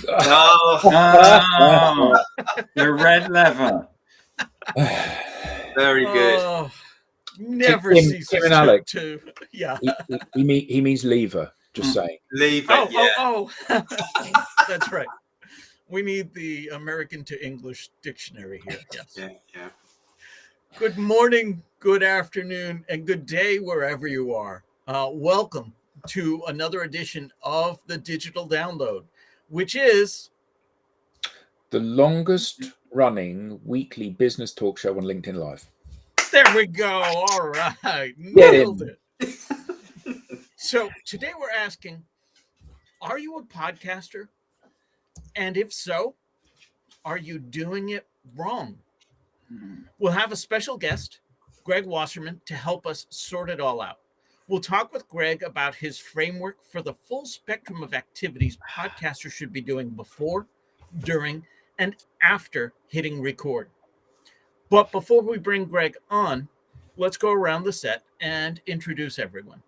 Oh, the red lever. Very good. Oh, never Tim ceases and Alex. to yeah. He means lever. Just saying. Leave it. Oh. That's right. We need the American to English dictionary here. Yes. Yeah. Good morning, good afternoon, and good day wherever you are. Welcome to another edition of the Digital Download, which is The longest running weekly business talk show on LinkedIn Live. there we go. All right. Get Nailed in. it. So today we're asking, are you a podcaster? And if so, are you doing it wrong? We'll have a special guest, Greg Wasserman, to help us sort it all out. We'll talk with Greg about his framework for the full spectrum of activities podcasters should be doing before, during, and after hitting record. But before we bring Greg on, let's go around the set and introduce everyone.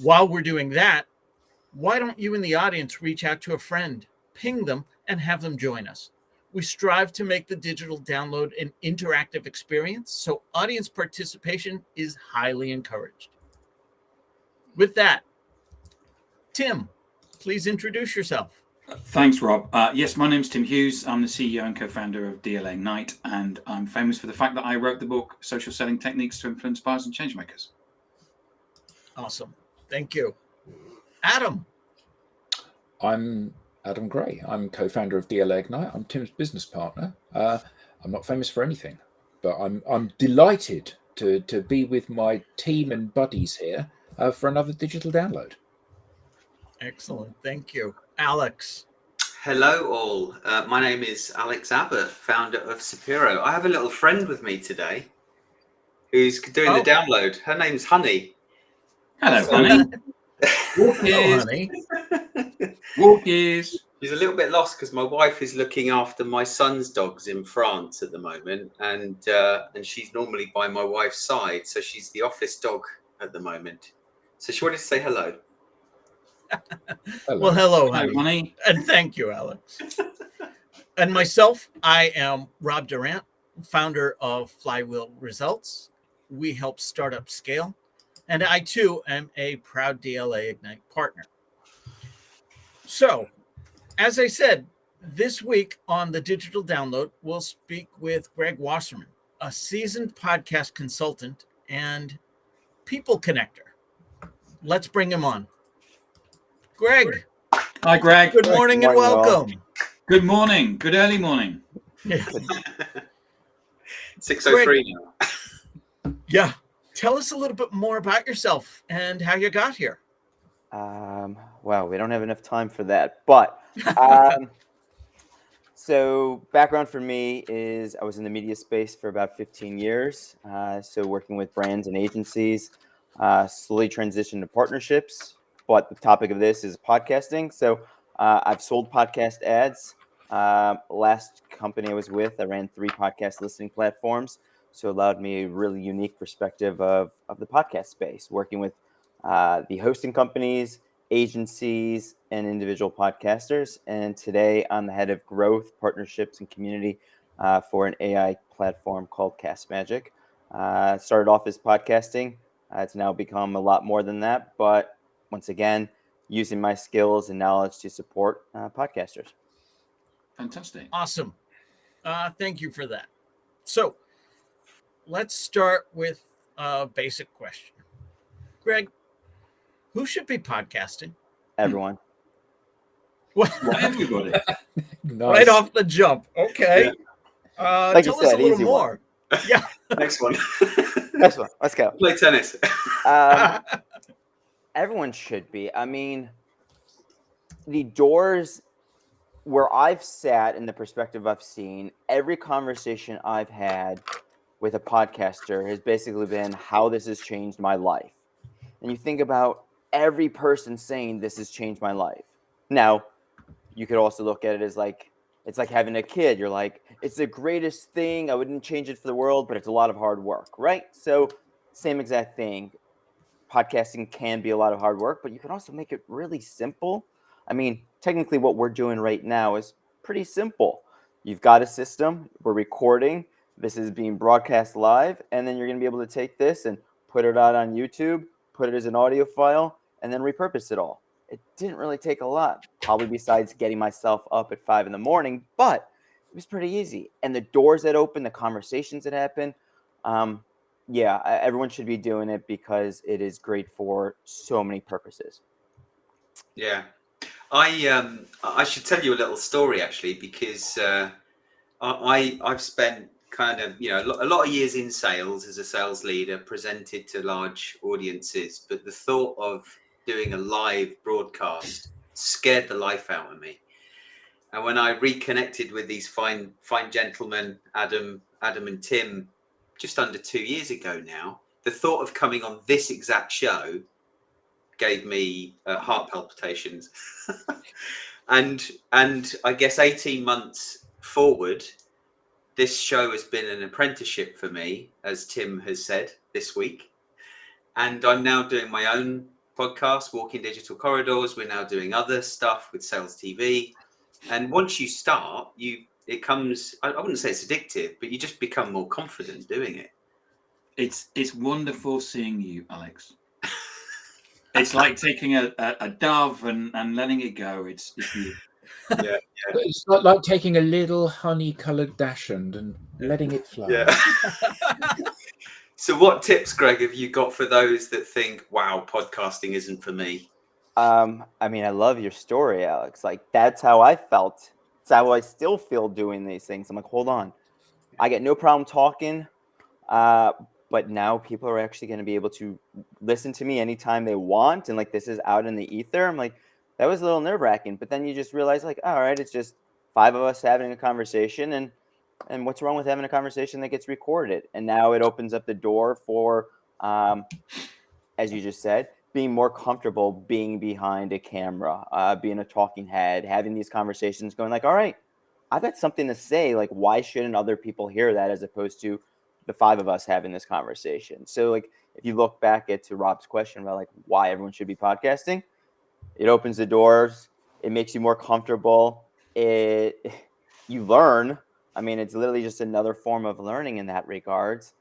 While we're doing that, why don't you in the audience reach out to a friend, ping them, and have them join us? We strive to make the digital download an interactive experience, so audience participation is highly encouraged. With that, Tim, please introduce yourself. Thanks, Rob. Yes, my name's Tim Hughes. I'm the CEO and co-founder of DLA Ignite, and I'm famous for the fact that I wrote the book Social Selling Techniques to Influence Buyers and Changemakers. Awesome. Thank you. Adam. I'm Adam Gray. I'm co-founder of DLA Ignite. I'm Tim's business partner. I'm not famous for anything, but I'm delighted to be with my team and buddies here for another digital download. Excellent. Thank you. Alex. Hello, all. My name is Alex Abbott, founder of Sapiro. I have a little friend with me today who's doing the download. Her name's Honey. Hello, Honey. Hello, Honey. Walkies. She's a little bit lost because my wife is looking after my son's dogs in France at the moment, and she's normally by my wife's side, so she's the office dog at the moment. So she wanted to say hello. Well, hello, Honey. Honey. And thank you, Alex. And myself, I am Rob Durant, founder of Flywheel Results. We help startups scale. And I, too, am a proud DLA Ignite partner. So, as I said, this week on the Digital Download, we'll speak with Greg Wasserman, a seasoned podcast consultant and people connector. Let's bring him on. Greg. Hi, Greg. Good morning and welcome. Good morning. Good early morning. 6:03 now. Yeah. Tell us a little bit more about yourself and how you got here. Well, we don't have enough time for that, but so background for me is I was in the media space for about 15 years. So working with brands and agencies, slowly transitioned to partnerships. But the topic of this is podcasting. So I've sold podcast ads. Last company I was with, I ran 3 podcast listening platforms. So it allowed me a really unique perspective of the podcast space, working with the hosting companies, agencies, and individual podcasters. And today I'm the head of growth, partnerships, and community for an AI platform called Cast Magic. Started off as podcasting. It's now become a lot more than that. But once again, using my skills and knowledge to support podcasters. Fantastic. Awesome. Thank you for that. So let's start with a basic question. Greg, who should be podcasting? Everyone. What? Everybody. Nice. Right off the jump. Okay. Yeah. Like tell you said, us a little easy more. One. Yeah. Next one. Next one. Let's go. Play tennis. Everyone should be. I mean, the doors where I've sat and the perspective I've seen, every conversation I've had with a podcaster has basically been how this has changed my life. And you think about every person saying this has changed my life. Now, you could also look at it as like, it's like having a kid. You're like, it's the greatest thing. I wouldn't change it for the world, but it's a lot of hard work, right? So same exact thing. Podcasting can be a lot of hard work, but you can also make it really simple. I mean, technically what we're doing right now is pretty simple. You've got a system, we're recording, this is being broadcast live, and then you're going to be able to take this and put it out on YouTube, put it as an audio file, and then repurpose it all. It didn't really take a lot, probably besides getting myself up at 5 a.m, but it was pretty easy. And the doors that open, the conversations that happen, everyone should be doing it because it is great for so many purposes. Yeah. I should tell you a little story actually, because I've spent kind of, a lot of years in sales as a sales leader, presented to large audiences, but the thought of doing a live broadcast scared the life out of me. And when I reconnected with these fine gentlemen, Adam and Tim, just under 2 years ago now, the thought of coming on this exact show gave me heart palpitations. and I guess 18 months forward, this show has been an apprenticeship for me, as Tim has said this week. And I'm now doing my own podcast, Walking Digital Corridors. We're now doing other stuff with Sales TV. And once you start, it comes, I wouldn't say it's addictive, but you just become more confident doing it. It's wonderful seeing you, Alex. It's like taking a dove and letting it go. It's beautiful. Yeah. It's like taking a little honey-coloured dachshund and letting it fly. Yeah. So what tips, Greg, have you got for those that think, wow, podcasting isn't for me? I mean, I love your story, Alex. Like, that's how I felt. It's how I still feel doing these things. I'm like, hold on. I get no problem talking. But now people are actually going to be able to listen to me anytime they want. And like, this is out in the ether. I'm like, that was a little nerve-wracking. But then you just realize, like, all right, it's just 5 of us having a conversation. And what's wrong with having a conversation that gets recorded? And now it opens up the door for, as you just said, being more comfortable being behind a camera, being a talking head, having these conversations, going like, all right, I've got something to say. Like, why shouldn't other people hear that, as opposed to the 5 of us having this conversation? So like, if you look back to Rob's question about like why everyone should be podcasting, it opens the doors. It makes you more comfortable. You learn. I mean, it's literally just another form of learning in that regards.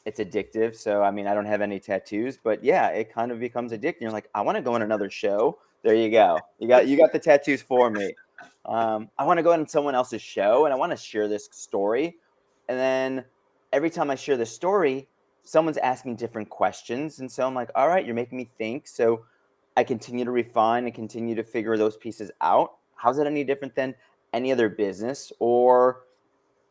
It's addictive. So, I mean, I don't have any tattoos, but yeah, it kind of becomes addicting. You're like, I want to go on another show. There you go. You got the tattoos for me. I want to go on someone else's show and I want to share this story. And then every time I share the story, someone's asking different questions. And so I'm like, all right, you're making me think. So I continue to refine and continue to figure those pieces out. How's that any different than any other business? Or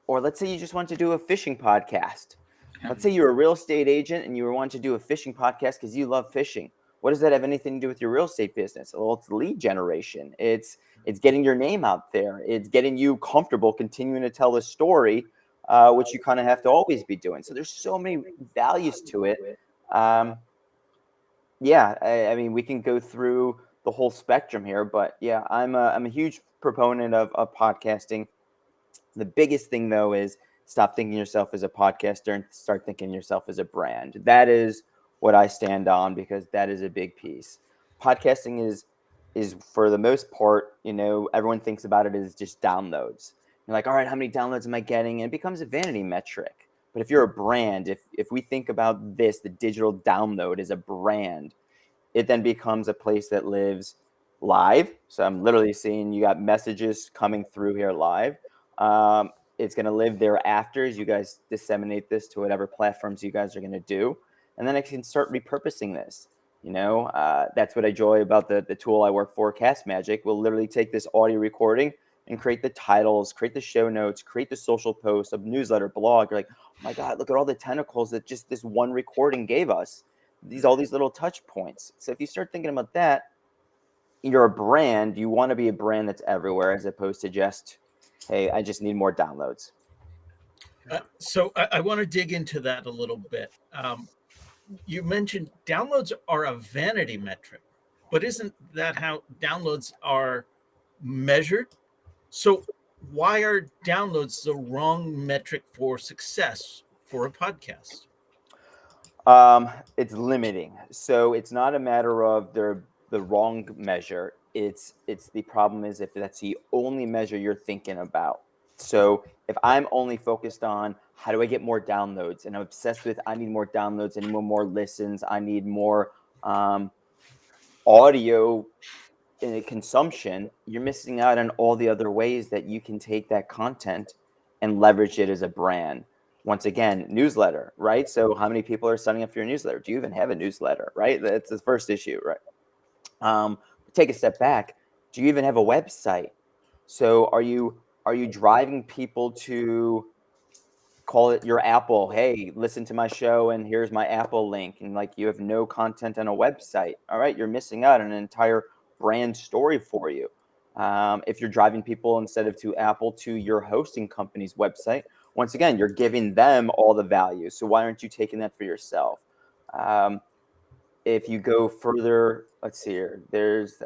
let's say you just want to do a fishing podcast. Let's say you're a real estate agent and you want to do a fishing podcast because you love fishing. What does that have anything to do with your real estate business? Well, it's lead generation. It's getting your name out there. It's getting you comfortable continuing to tell the story, which you kind of have to always be doing. So there's so many values to it. I mean, we can go through the whole spectrum here, but yeah, I'm a huge proponent of podcasting. The biggest thing though is stop thinking yourself as a podcaster and start thinking yourself as a brand. That is what I stand on, because that is a big piece. Podcasting is for the most part, everyone thinks about it as just downloads. You're like, all right, how many downloads am I getting? And it becomes a vanity metric. But if you're a brand, if we think about this, the digital download is a brand, it then becomes a place that lives live. So I'm literally seeing you got messages coming through here live. It's going to live thereafter as you guys disseminate this to whatever platforms you guys are going to do. And then I can start repurposing this. That's what I enjoy about the tool I work for, Cast Magic. We'll literally take this audio recording and create the titles, create the show notes, create the social post, a newsletter, blog. You're like, oh my God, look at all the tentacles that just this one recording gave us. All these little touch points. So if you start thinking about that, you're a brand. You want to be a brand that's everywhere, as opposed to just, hey, I just need more downloads. So I want to dig into that a little bit. You mentioned downloads are a vanity metric, but isn't that how downloads are measured? So why are downloads the wrong metric for success for a podcast? It's limiting. So it's not a matter of the wrong measure. it's the problem is if that's the only measure you're thinking about. So if I'm only focused on how do I get more downloads, and I'm obsessed with I need more downloads, I need more listens, I need more audio consumption, you're missing out on all the other ways that you can take that content and leverage it as a brand. Once again, newsletter, right? So how many people are signing up for your newsletter? Do you even have a newsletter, right? That's the first issue, right? Take a step back. Do you even have a website? So are you driving people to call it your Apple? Hey, listen to my show and here's my Apple link. And like you have no content on a website. All right, you're missing out on an entire brand story for you. If you're driving people instead of to Apple to your hosting company's website, once again, you're giving them all the value. So why aren't you taking that for yourself? If you go further, let's see here. There's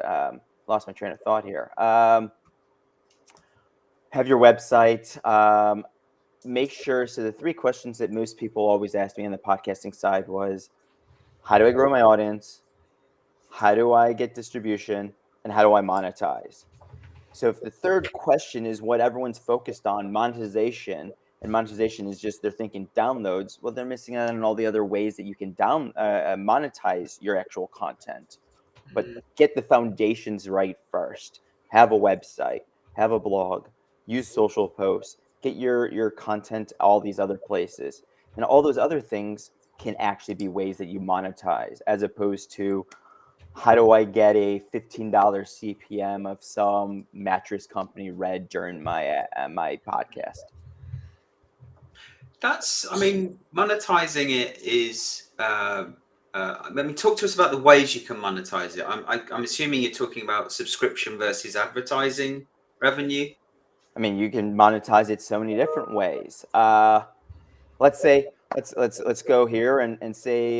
lost my train of thought here. Have your website. Make sure. So the 3 questions that most people always ask me on the podcasting side was, how do I grow my audience? How do I get distribution? And how do I monetize? So if the third question is what everyone's focused on, monetization, and monetization is just they're thinking downloads, well, they're missing out on all the other ways that you can monetize your actual content. But get the foundations right first. Have a website, have a blog, use social posts, get your content all these other places. And all those other things can actually be ways that you monetize, as opposed to how do I get a $15 CPM of some mattress company read during my my podcast? Monetizing it is. Talk to us about the ways you can monetize it. I'm assuming you're talking about subscription versus advertising revenue. I mean, you can monetize it so many different ways. Let's say let's go here and say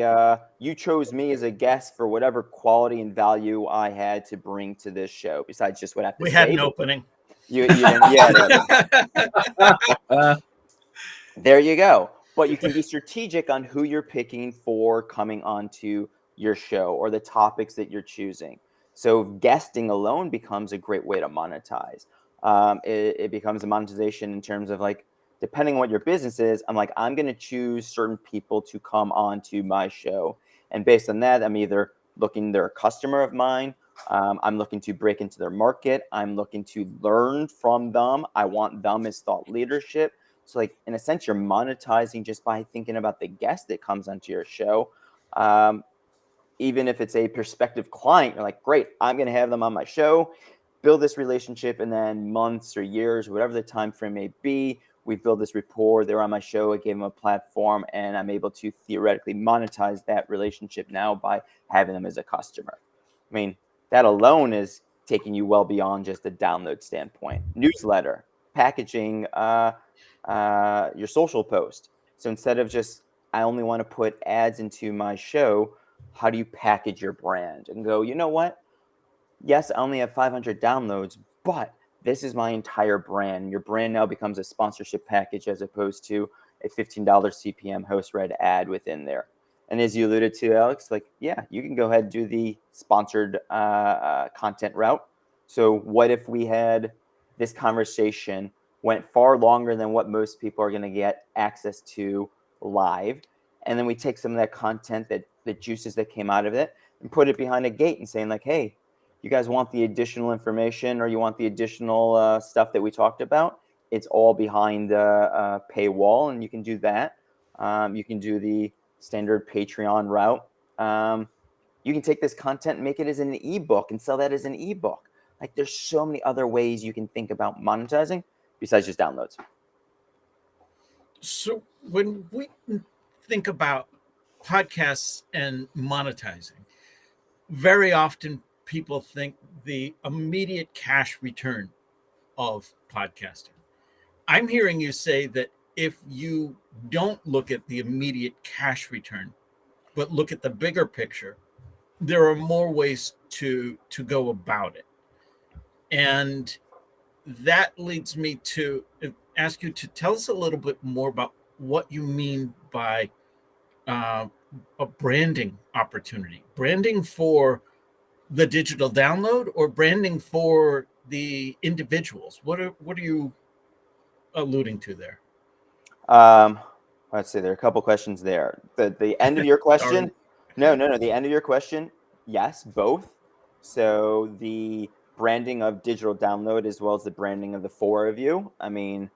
you chose me as a guest for whatever quality and value I had to bring to this show, besides just what I have to We say. had an opening. You didn't, yeah. There you go. But you can be strategic on who you're picking for coming onto your show or the topics that you're choosing. So guesting alone becomes a great way to monetize. It becomes a monetization in terms of like, depending on what your business is, I'm going to choose certain people to come onto my show. And based on that, I'm either looking, they're a customer of mine. I'm looking to break into their market. I'm looking to learn from them. I want them as thought leadership. So like in a sense, you're monetizing just by thinking about the guest that comes onto your show. Even if it's a prospective client, you're like, great, I'm going to have them on my show, build this relationship, and then months or years, whatever the time frame may be, we build this rapport. They're on my show. I gave them a platform, and I'm able to theoretically monetize that relationship now by having them as a customer. I mean, that alone is taking you well beyond just a download standpoint. Newsletter, packaging, your social post. So instead of just, I only want to put ads into my show, how do you package your brand and go, you know what? Yes, I only have 500 downloads, but this is my entire brand. Your brand now becomes a sponsorship package as opposed to a $15 CPM host read ad within there. And as you alluded to, Alex, like, yeah, you can go ahead and do the sponsored content route. So what if we had this conversation went far longer than what most people are going to get access to live. And then we take some of that content, the juices that came out of it, and put it behind a gate and saying like, hey, you guys want the additional information or you want the additional stuff that we talked about? It's all behind a paywall, and you can do that. You can do the standard Patreon route. You can take this content and make it as an ebook and sell that as an ebook. Like there's so many other ways you can think about monetizing besides just downloads. So when we think about podcasts and monetizing, very often people think the immediate cash return of podcasting. I'm hearing you say that if you don't look at the immediate cash return, but look at the bigger picture, there are more ways to go about it. And that leads me to ask you to tell us a little bit more about what you mean by a branding opportunity, branding for the digital download or branding for the individuals? What are you alluding to there? Let's see. There are a couple questions there. The end of your question. No. The end of your question. Yes, both. So the branding of digital download as well as the branding of the four of you. I mean,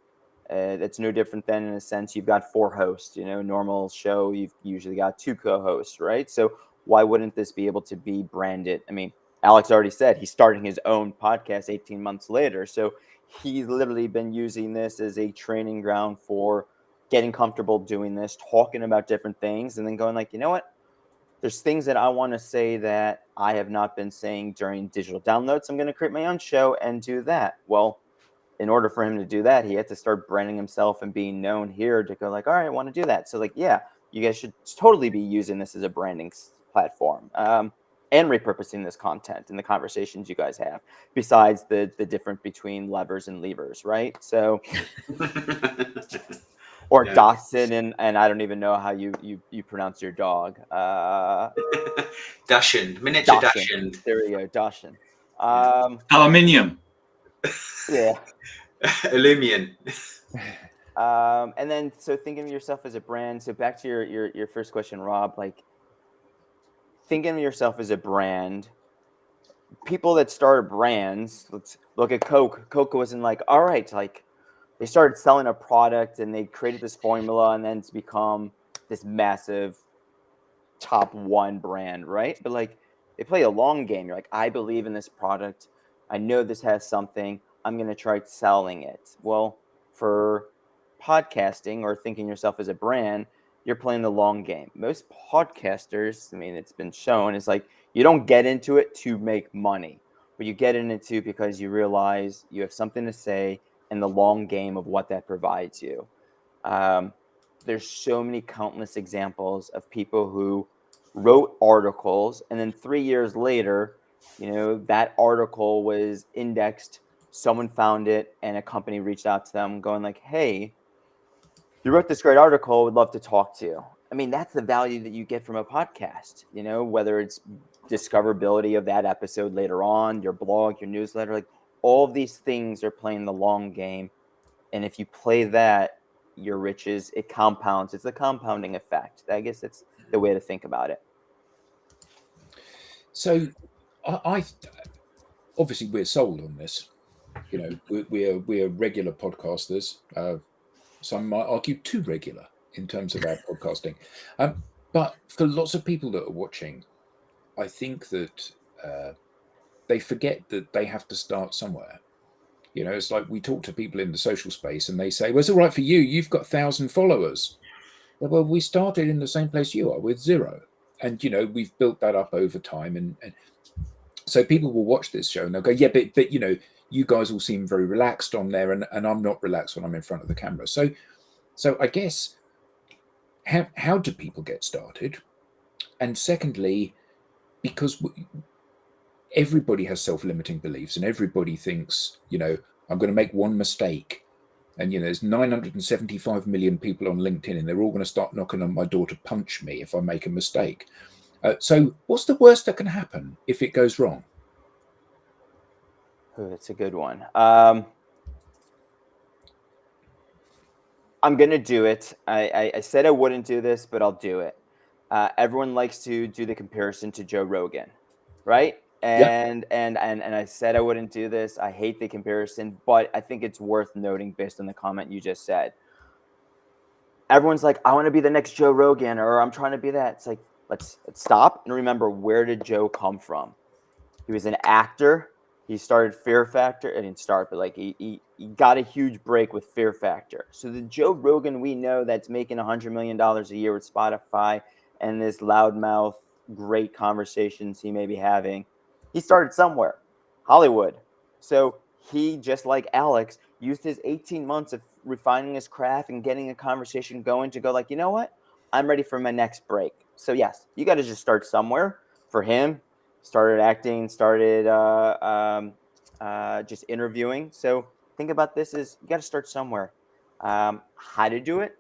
it's no different than, in a sense, you've got four hosts. Normal show, you've usually got two co-hosts, right? So why wouldn't this be able to be branded? I mean, Alex already said he's starting his own podcast 18 months later. So he's literally been using this as a training ground for getting comfortable doing this, talking about different things, and then going like, you know what? There's things that I want to say that I have not been saying during digital downloads. I'm going to create my own show and do that. Well, in order for him to do that, he had to start branding himself and being known here to go like, all right, I want to do that. So like, yeah, you guys should totally be using this as a branding platform, and repurposing this content in the conversations you guys have, besides the difference between levers and levers, right? So, or Yeah. Dachshund, and I don't even know how you pronounce your dog. Dachshund, miniature Dachshund. Dachshund. There we go, Dachshund. Aluminium. Yeah. Illumian. And then, so thinking of yourself as a brand. So back to your first question, Rob. Like, thinking of yourself as a brand. People that started brands. Let's look at Coke. Coke wasn't like, all right, like they started selling a product and they created this formula, and then it's become this massive top one brand, right? But like, they play a long game. You're like, I believe in this product. I know this has something. I'm going to try selling it. Well, for podcasting or thinking yourself as a brand, you're playing the long game. Most podcasters, I mean, it's been shown, is like, you don't get into it to make money, but you get into it because you realize you have something to say in the long game of what that provides you. There's so many countless examples of people who wrote articles, and then 3 years later, that article was indexed, someone found it, and a company reached out to them going like, hey, you wrote this great article, would love to talk to you. I mean, that's the value that you get from a podcast, whether it's discoverability of that episode later on, your blog, your newsletter, like all of these things are playing the long game. And if you play that, your riches, it compounds. It's the compounding effect. I guess that's the way to think about it. So I obviously we're sold on this. We're regular podcasters. Some might argue too regular in terms of our podcasting. But for lots of people that are watching, I think that they forget that they have to start somewhere. It's like we talk to people in the social space and they say, well, it's all right for you. You've got 1,000 followers. Well, we started in the same place you are with 0. And, we've built that up over time. And so people will watch this show and they'll go, yeah, but you guys all seem very relaxed on there. And I'm not relaxed when I'm in front of the camera. So I guess, how do people get started? And secondly, because everybody has self-limiting beliefs and everybody thinks, I'm going to make one mistake. And, there's 975 million people on LinkedIn and they're all going to start knocking on my door to punch me if I make a mistake. So what's the worst that can happen if it goes wrong? Oh, that's a good one. I'm going to do it. I said I wouldn't do this, but I'll do it. Everyone likes to do the comparison to Joe Rogan, right? And I said I wouldn't do this. I hate the comparison, but I think it's worth noting based on the comment you just said. Everyone's like, I want to be the next Joe Rogan, or I'm trying to be that. It's like, let's stop and remember, where did Joe come from? He was an actor. He started Fear Factor. It didn't start, but like he got a huge break with Fear Factor. So the Joe Rogan we know that's making $100 million a year with Spotify and this loudmouth, great conversations he may be having, he started somewhere, Hollywood. So he, just like Alex, used his 18 months of refining his craft and getting a conversation going to go like, you know what? I'm ready for my next break. So yes, you got to just start somewhere. For him, started acting, started just interviewing. So think about this as you got to start somewhere. How to do it?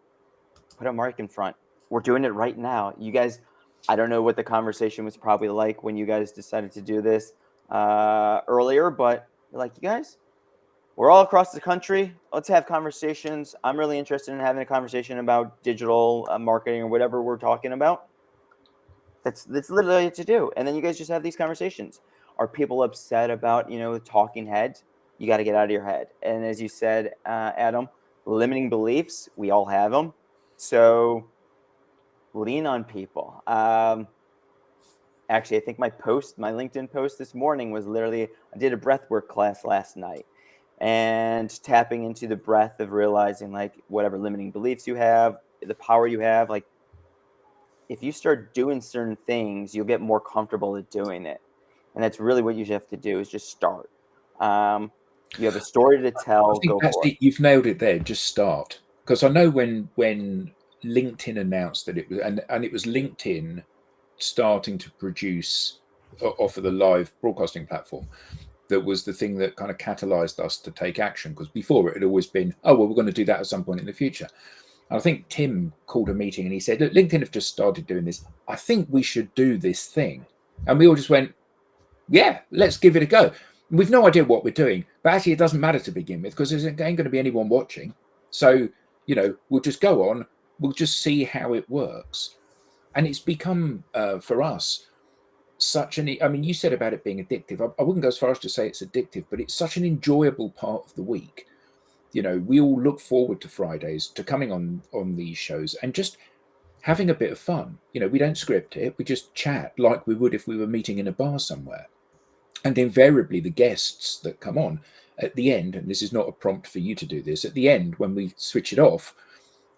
Put a mark in front. We're doing it right now. You guys, I don't know what the conversation was probably like when you guys decided to do this earlier, but you're like, you guys, we're all across the country. Let's have conversations. I'm really interested in having a conversation about digital marketing or whatever we're talking about. That's literally what to do. And then you guys just have these conversations. Are people upset about, talking head? You got to get out of your head. And as you said, Adam, limiting beliefs, we all have them. So lean on people. Actually, I think my LinkedIn post this morning was literally, I did a breathwork class last night and tapping into the breath of realizing like whatever limiting beliefs you have, the power you have, like if you start doing certain things, you'll get more comfortable at doing it. And that's really what you have to do is just start. You have a story to tell, I think go that's for it. it. You've nailed it there. Just start. Because I know when LinkedIn announced that it was, and it was LinkedIn starting to produce offer the live broadcasting platform, that was the thing that kind of catalyzed us to take action. Because before it had always been, oh well, we're going to do that at some point in the future. And I think Tim called a meeting and he said, look, LinkedIn have just started doing this. I think we should do this thing. And we all just went, yeah, let's give it a go. We've no idea what we're doing, but actually it doesn't matter to begin with because there ain't going to be anyone watching. So, we'll just go on. We'll just see how it works. And it's become, for us, such an, I mean, you said about it being addictive. I wouldn't go as far as to say it's addictive, but it's such an enjoyable part of the week. We all look forward to Fridays, to coming on these shows and just having a bit of fun. We don't script it. We just chat like we would if we were meeting in a bar somewhere. And invariably, the guests that come on at the end, and this is not a prompt for you to do this, at the end, when we switch it off,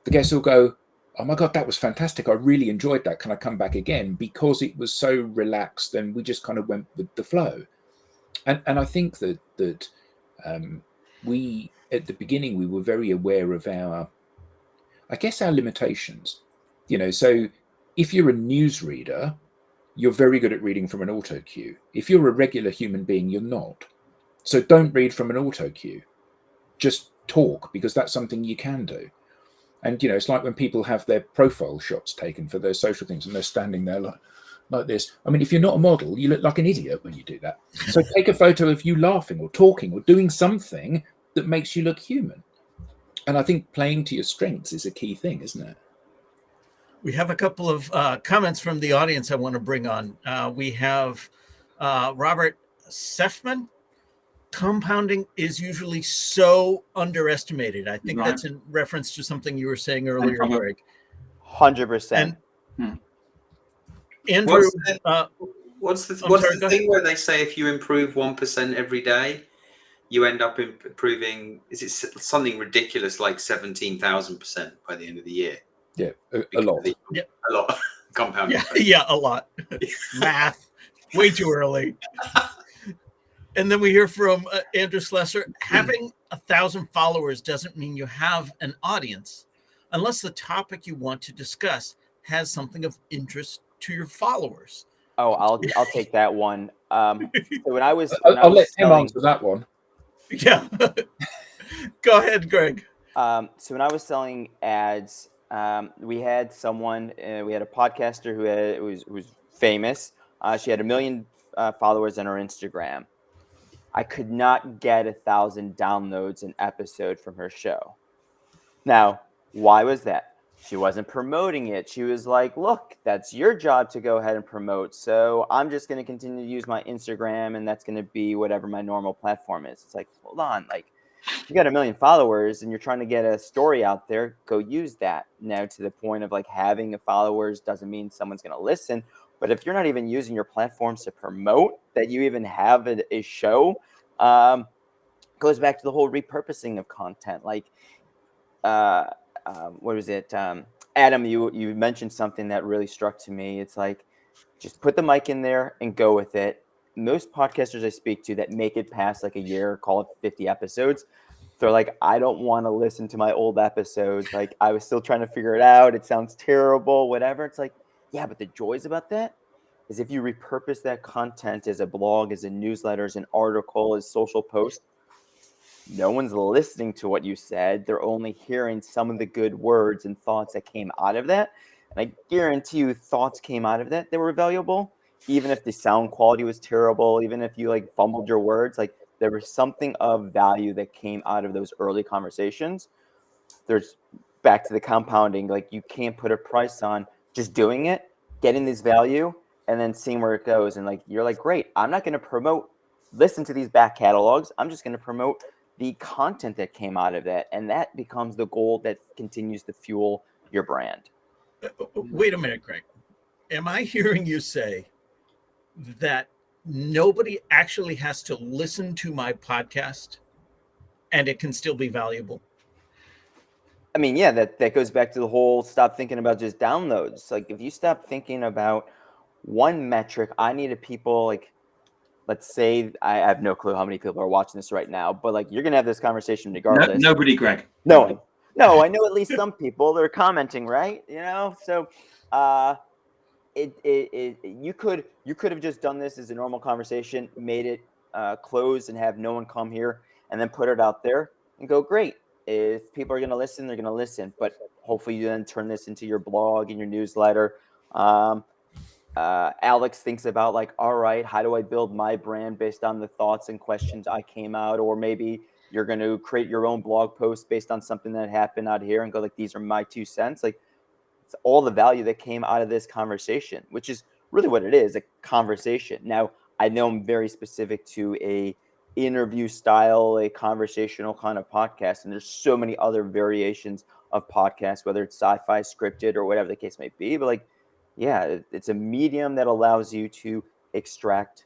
the guests will go, oh my God, that was fantastic. I really enjoyed that. Can I come back again? Because it was so relaxed and we just kind of went with the flow. And I think that we, at the beginning, we were very aware of our limitations. So if you're a newsreader, you're very good at reading from an auto cue. If you're a regular human being, you're not. So don't read from an auto cue. Just talk, because that's something you can do. And, it's like when people have their profile shots taken for their social things and they're standing there like this. I mean, if you're not a model, you look like an idiot when you do that. So take a photo of you laughing or talking or doing something that makes you look human. And I think playing to your strengths is a key thing, isn't it? We have a couple of comments from the audience I want to bring on. We have Robert Sefman. Compounding is usually so underestimated. I think that's in reference to something you were saying earlier, Greg. 100%. And Andrew, what's the thing where they say if you improve 1% every day, you end up improving? Is it something ridiculous like 17,000% by the end of the year? Yeah, a lot. A lot. Compounding. Yeah, a lot. Math, way too early. And then we hear from Andrew Slesser, having 1,000 followers doesn't mean you have an audience unless the topic you want to discuss has something of interest to your followers. Oh, I'll take that one. So when I was I'll let him answer that one. Yeah. Go ahead, Greg. So when I was selling ads, we had someone, we had a podcaster who was famous. She had 1 million followers on her Instagram. I could not get 1,000 downloads an episode from her show. Now, why was that? She wasn't promoting it. She was like, look, that's your job to go ahead and promote. So I'm just going to continue to use my Instagram, and that's going to be whatever my normal platform is. It's like, hold on, like, if you got 1 million followers and you're trying to get a story out there, go use that. Now, to the point of like having followers doesn't mean someone's going to listen. But if you're not even using your platforms to promote that you even have a show, goes back to the whole repurposing of content. Like, what was it? Adam, you mentioned something that really struck to me. It's like, just put the mic in there and go with it. Most podcasters I speak to that make it past like a year, call it 50 episodes, they're like, I don't want to listen to my old episodes. Like, I was still trying to figure it out. It sounds terrible, whatever. It's like, yeah, but the joys about that is if you repurpose that content as a blog, as a newsletter, as an article, as social post, no one's listening to what you said. They're only hearing some of the good words and thoughts that came out of that. And I guarantee you thoughts came out of that were valuable, even if the sound quality was terrible, even if you like fumbled your words, like there was something of value that came out of those early conversations. There's back to the compounding, like you can't put a price on just doing it, getting this value, and then seeing where it goes. And like, you're like, great, I'm not going to listen to these back catalogs. I'm just going to promote the content that came out of that. And that becomes the goal that continues to fuel your brand. Wait a minute, Greg. Am I hearing you say that nobody actually has to listen to my podcast and it can still be valuable? I mean, yeah, that goes back to the whole stop thinking about just downloads. Like if you stop thinking about one metric, I needed people like, let's say I have no clue how many people are watching this right now, but like you're gonna have this conversation regardless. Nobody, Greg. No, I know at least some people that are commenting, right? You know, so you could have just done this as a normal conversation, made it closed and have no one come here, and then put it out there and go, great. If people are going to listen, they're going to listen. But hopefully you then turn this into your blog and your newsletter. Alex thinks about like, all right, how do I build my brand based on the thoughts and questions I came out? Or maybe you're going to create your own blog post based on something that happened out here and go like, these are my 2 cents. Like it's all the value that came out of this conversation, which is really what it is, a conversation. Now, I know I'm very specific to a interview style, a conversational kind of podcast, and there's so many other variations of podcasts, whether it's sci-fi, scripted, or whatever the case may be. But like, yeah, it's a medium that allows you to extract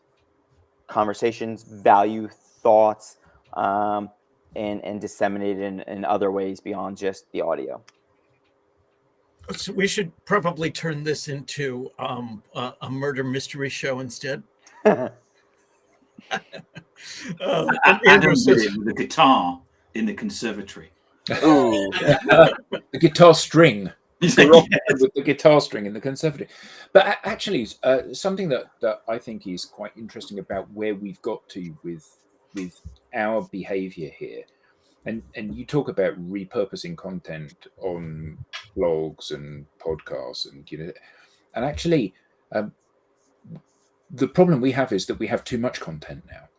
conversations, value, thoughts, and disseminate it in other ways beyond just the audio. So we should probably turn this into a murder mystery show instead. Adam did it with a guitar in the conservatory. Ooh. The guitar string. Yes. With the guitar string in the conservatory. But actually, something that I think is quite interesting about where we've got to with our behavior here, and you talk about repurposing content on blogs and podcasts, and actually, the problem we have is that we have too much content now.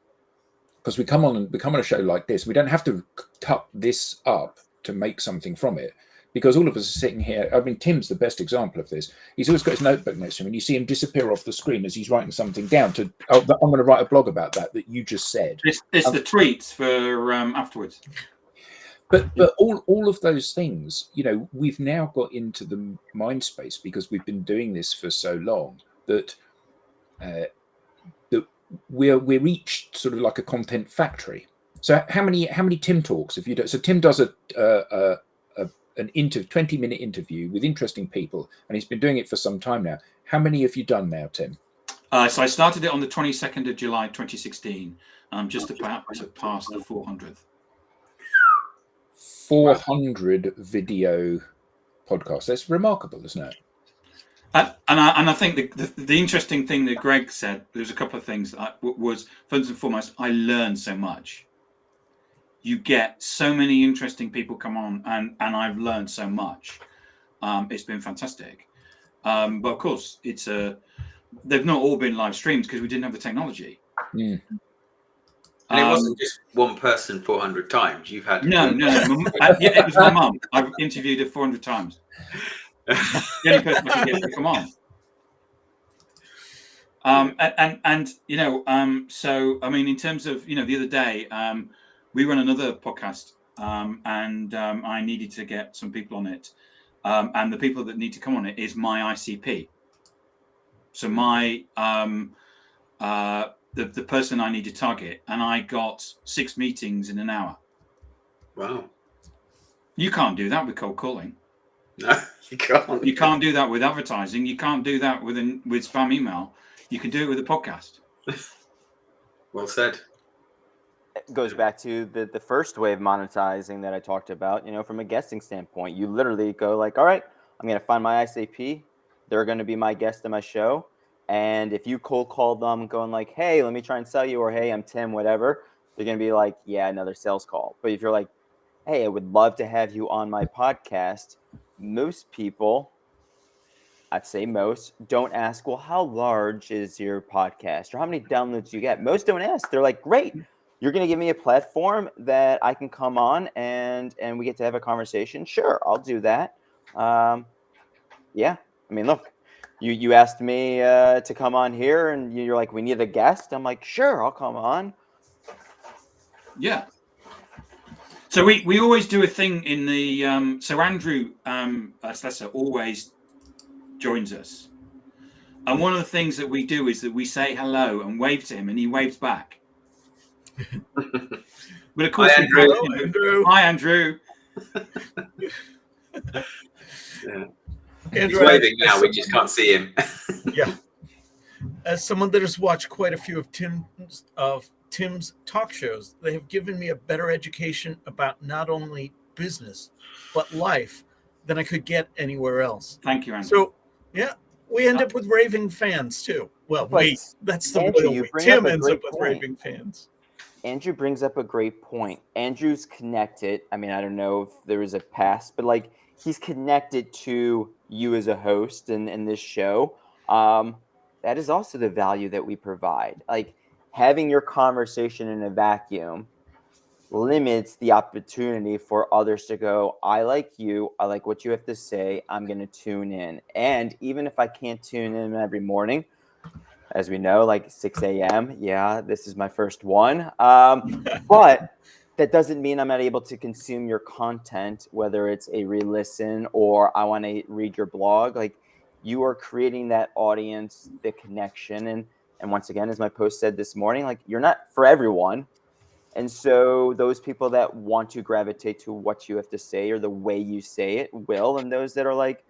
Because we come on a show like this, we don't have to cut this up to make something from it. Because all of us are sitting here. I mean, Tim's the best example of this. He's always got his notebook next to him, and you see him disappear off the screen as he's writing something down. I'm going to write a blog about that you just said. It's the tweets for afterwards. But all of those things, we've now got into the mind space because we've been doing this for so long that we're each sort of like a content factory. So how many Tim talks have you done? So Tim does an 20-minute interview with interesting people, and he's been doing it for some time now. How many have you done now, Tim? So I started it on the 22nd of July 2016. I'm just about to pass the 400th. 400 video podcasts. That's remarkable, isn't it? And I think the interesting thing that Greg said, there's a couple of things that was, first and foremost, I learned so much. You get so many interesting people come on, and I've learned so much. It's been fantastic. But of course, they've not all been live streams because we didn't have the technology. Mm. And it wasn't just one person 400 times. You've had no. Yeah, it was my mum. I've interviewed her 400 times. The only person I could get to come on. So I mean, in terms of the other day, we run another podcast, and I needed to get some people on it, and the people that need to come on it is my ICP. So my the person I need to target, and I got 6 meetings in an hour. Wow. You can't do that with cold calling. No, you can't. You can't do that with advertising. You can't do that with spam email. You can do it with a podcast. Well said. It goes back to the first way of monetizing that I talked about. From a guesting standpoint, you literally go like, all right, I'm going to find my ICP. They're going to be my guest on my show. And if you cold call them going like, hey, let me try and sell you, or hey, I'm Tim, whatever, they're going to be like, yeah, another sales call. But if you're like, hey, I would love to have you on my podcast, most people I'd say most don't ask, well, how large is your podcast or how many downloads you get? Most don't ask. They're like, great, you're going to give me a platform that I can come on and we get to have a conversation. Sure, I'll do that. Yeah. I mean, look, you asked me to come on here and you're like, we need a guest. I'm like, sure, I'll come on. Yeah. So we always do a thing in the so Andrew Slessor always joins us, and one of the things that we do is that we say hello and wave to him, and he waves back. But of course, Hi, Andrew. Hello, Andrew. Hi, Andrew. Yeah. Andrew, He's waving now. We just can't see him. Yeah. As someone that has watched quite a few of Tim's talk shows, they have given me a better education about not only business but life than I could get anywhere else. Thank you, Andrew. So, yeah, we end up with raving fans too. Well, But that's the Andrew, royal you we. bring Tim up a ends great up with point. raving fans. Andrew brings up a great point. Andrew's connected. I mean, I don't know if there is a past, but like he's connected to you as a host in this show. That is also the value that we provide. Like having your conversation in a vacuum limits the opportunity for others to go, I like you. I like what you have to say. I'm going to tune in. And even if I can't tune in every morning, as we know, like 6 a.m. Yeah, this is my first one. But that doesn't mean I'm not able to consume your content, whether it's a re-listen or I want to read your blog. Like you are creating that audience, the connection. And once again, as my post said this morning, like you're not for everyone. And so those people that want to gravitate to what you have to say or the way you say it will. And those that are like,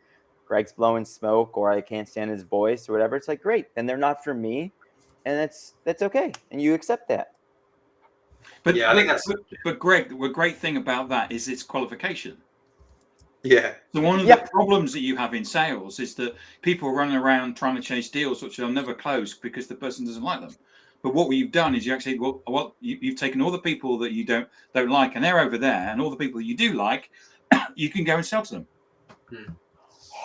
Greg's blowing smoke or I can't stand his voice or whatever, it's like, great, then they're not for me. And that's okay. And you accept that. But, Yeah, I think that's but Greg, the great thing about that is its qualification. yeah. So one of the problems that you have in sales is that people run around trying to chase deals which they'll never close because the person doesn't like them. But what you've done is you actually you've taken all the people that you don't like and they're over there, and all the people you do like, you can go and sell to them.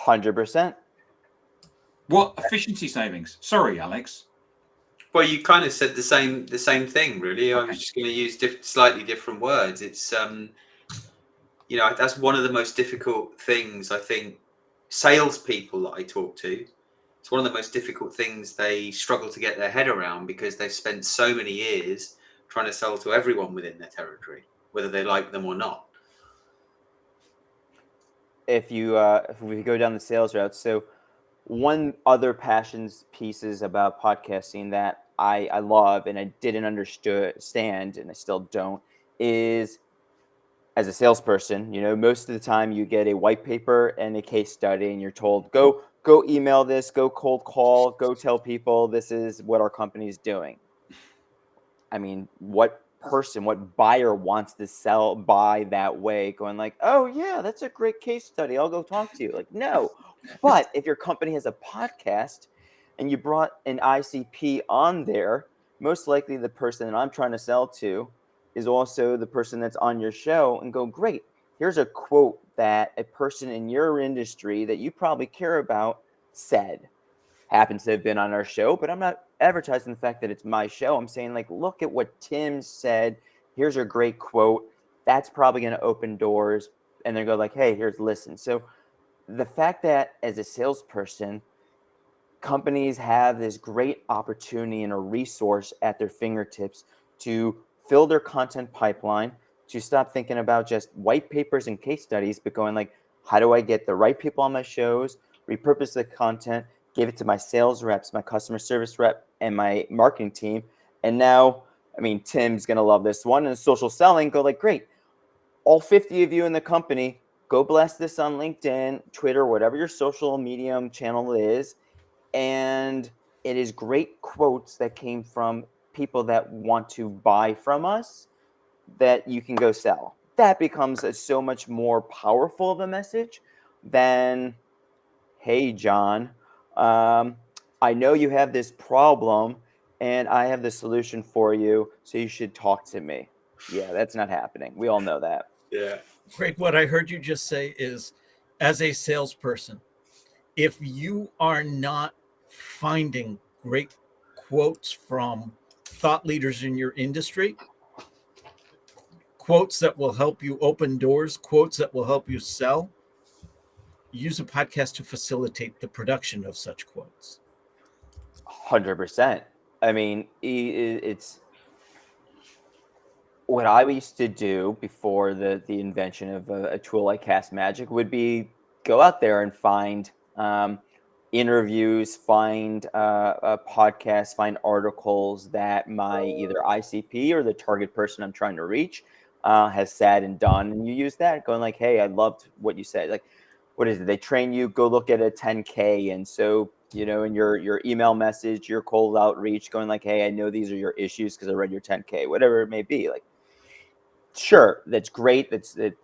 100%. What efficiency savings? Sorry, Alex. Well, you kind of said the same thing, really. I was just going to use slightly different words. It's you know, that's one of the most difficult things I think salespeople that I talk to. It's one of the most difficult things they struggle to get their head around because they've spent so many years trying to sell to everyone within their territory, whether they like them or not. If we go down the sales route, so one other passions pieces about podcasting that I love and I didn't understand and I still don't is as a salesperson, you know, most of the time you get a white paper and a case study and you're told, go email this, go cold call, go tell people this is what our company is doing. I mean, what buyer wants to buy that way, going like, oh yeah, that's a great case study, I'll go talk to you. Like, no. But if your company has a podcast and you brought an ICP on there, most likely the person that I'm trying to sell to is also the person that's on your show, and go, great, here's a quote that a person in your industry that you probably care about said. Happens to have been on our show, but I'm not advertising the fact that it's my show. I'm saying, like, look at what Tim said. Here's a great quote. That's probably going to open doors. And they go like, hey, here's listen. So the fact that as a salesperson, companies have this great opportunity and a resource at their fingertips to fill their content pipeline, to stop thinking about just white papers and case studies, but going like, how do I get the right people on my shows, repurpose the content, give it to my sales reps, my customer service rep, and my marketing team. And now, I mean, Tim's going to love this one. And social selling, go like, great, all 50 of you in the company, go blast this on LinkedIn, Twitter, whatever your social medium channel is. And it is great quotes that came from people that want to buy from us that you can go sell. That becomes so much more powerful of a message than, hey, John, I know you have this problem and I have the solution for you, so you should talk to me. Yeah, that's not happening. We all know that. Yeah. Greg, what I heard you just say is, as a salesperson, if you are not finding great quotes from thought leaders in your industry, quotes that will help you open doors, quotes that will help you sell, use a podcast to facilitate the production of such quotes. 100%. I mean, it's what I used to do before the invention of a tool like Cast Magic would be go out there and find interviews, find podcasts, find articles that my either ICP or the target person I'm trying to reach has said and done, and you use that going like, hey, I loved what you said. Like, what is it? They train you, go look at a 10K, and so in your email message, your cold outreach, going like, hey, I know these are your issues because I read your 10K, whatever it may be. Like, sure, that's great. That's the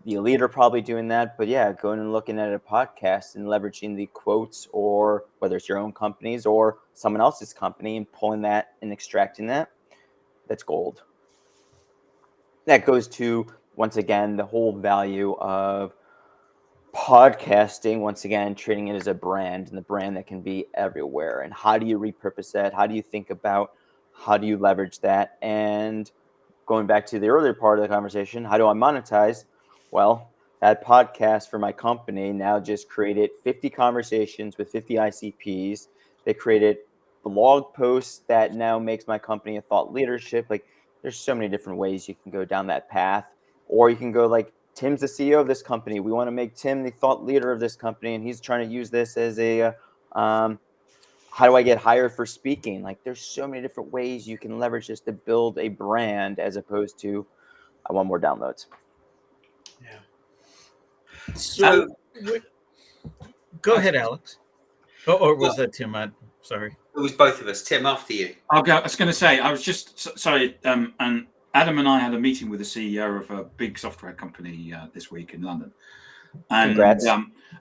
elite are probably doing that, but yeah, going and looking at a podcast and leveraging the quotes, or whether it's your own company's or someone else's company, and pulling that and extracting that's gold. That goes to, once again, the whole value of podcasting, once again, treating it as a brand, and the brand that can be everywhere. And how do you repurpose that? How do you think about how do you leverage that? And going back to the earlier part of the conversation, how do I monetize? Well, that podcast for my company now just created 50 conversations with 50 ICPs. They created blog posts that now makes my company a thought leadership. Like, there's so many different ways you can go down that path. Or you can go like, Tim's the CEO of this company. We want to make Tim the thought leader of this company, and he's trying to use this as a how do I get hired for speaking? Like, there's so many different ways you can leverage this to build a brand, as opposed to I want more downloads. Yeah. So go ahead, Alex. Or was that Tim? I'm sorry. It was both of us. Tim, after you. I'll go. I was going to say, I was just sorry. And Adam and I had a meeting with the CEO of a big software company this week in London. And, Congrats.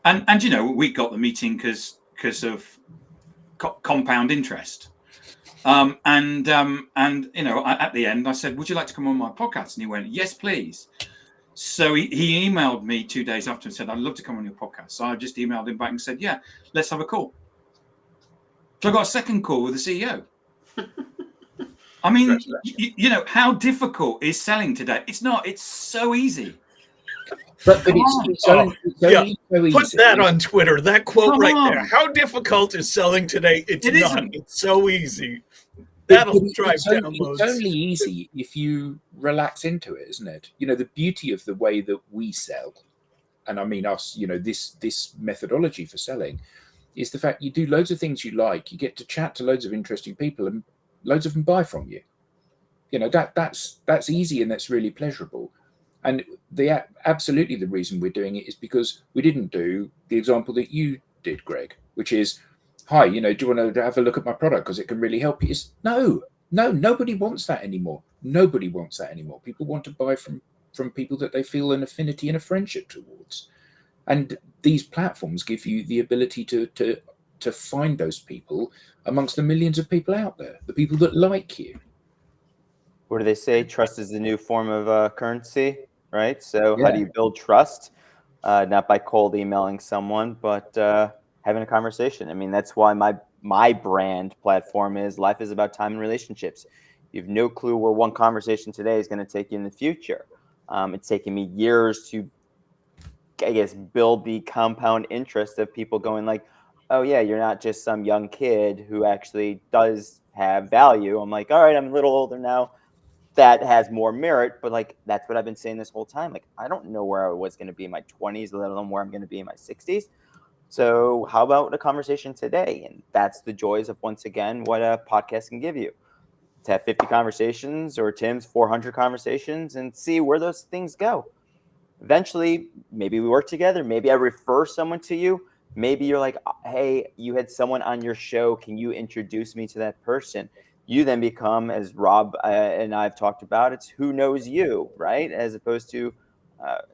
And we got the meeting because of compound interest. And at the end, I said, "Would you like to come on my podcast?" And he went, "Yes, please." So he emailed me 2 days after and said, "I'd love to come on your podcast." So I just emailed him back and said, "Yeah, let's have a call." So I got a second call with the CEO. I mean, how difficult is selling today? It's not. It's so easy. But it's only so easy. Put that on Twitter. That quote there. How difficult is selling today? It's not. Isn't. It's so easy. That'll drive downloads. It's only easy if you relax into it, isn't it? The beauty of the way that we sell, and I mean us, this methodology for selling, is the fact you do loads of things you like. You get to chat to loads of interesting people, and loads of them buy from you. That's easy, and that's really pleasurable. And absolutely the reason we're doing it is because we didn't do the example that you did, Greg, which is, hi, do you want to have a look at my product because it can really help you? No, nobody wants that anymore. Nobody wants that anymore. People want to buy from people that they feel an affinity and a friendship towards. And these platforms give you the ability to find those people amongst the millions of people out there, the people that like you. What do they say? Trust is the new form of currency, right? So how do you build trust? Not by cold emailing someone, but having a conversation. I mean, that's why my brand platform is life is about time and relationships. You have no clue where one conversation today is going to take you in the future. It's taken me years to, I guess, build the compound interest of people going like, oh yeah, you're not just some young kid who actually does have value. I'm like, all right, I'm a little older now. That has more merit, but like, that's what I've been saying this whole time. Like, I don't know where I was going to be in my 20s, let alone where I'm going to be in my 60s. So how about a conversation today? And that's the joys of, once again, what a podcast can give you. To have 50 conversations, or Tim's 400 conversations, and see where those things go. Eventually, maybe we work together. Maybe I refer someone to you. Maybe you're like, hey, you had someone on your show. Can you introduce me to that person? You then become, as Rob and I've talked about, it's who knows you, right? As opposed to,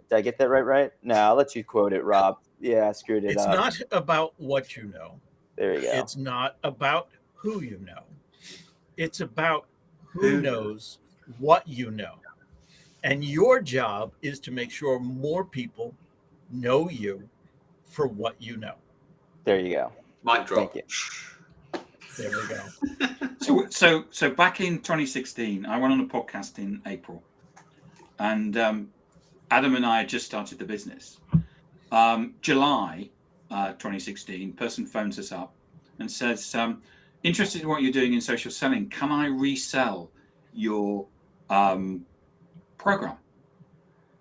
did I get that right? No, I'll let you quote it, Rob. Yeah, I screwed it up. It's not about what you know. There you go. It's not about who you know. It's about who knows what you know. And your job is to make sure more people know you for what you know. There you go. Mic drop. Thank you. There we go. So back in 2016, I went on a podcast in April, and Adam and I had just started the business. July 2016, person phones us up and says, interested in what you're doing in social selling. Can I resell your program?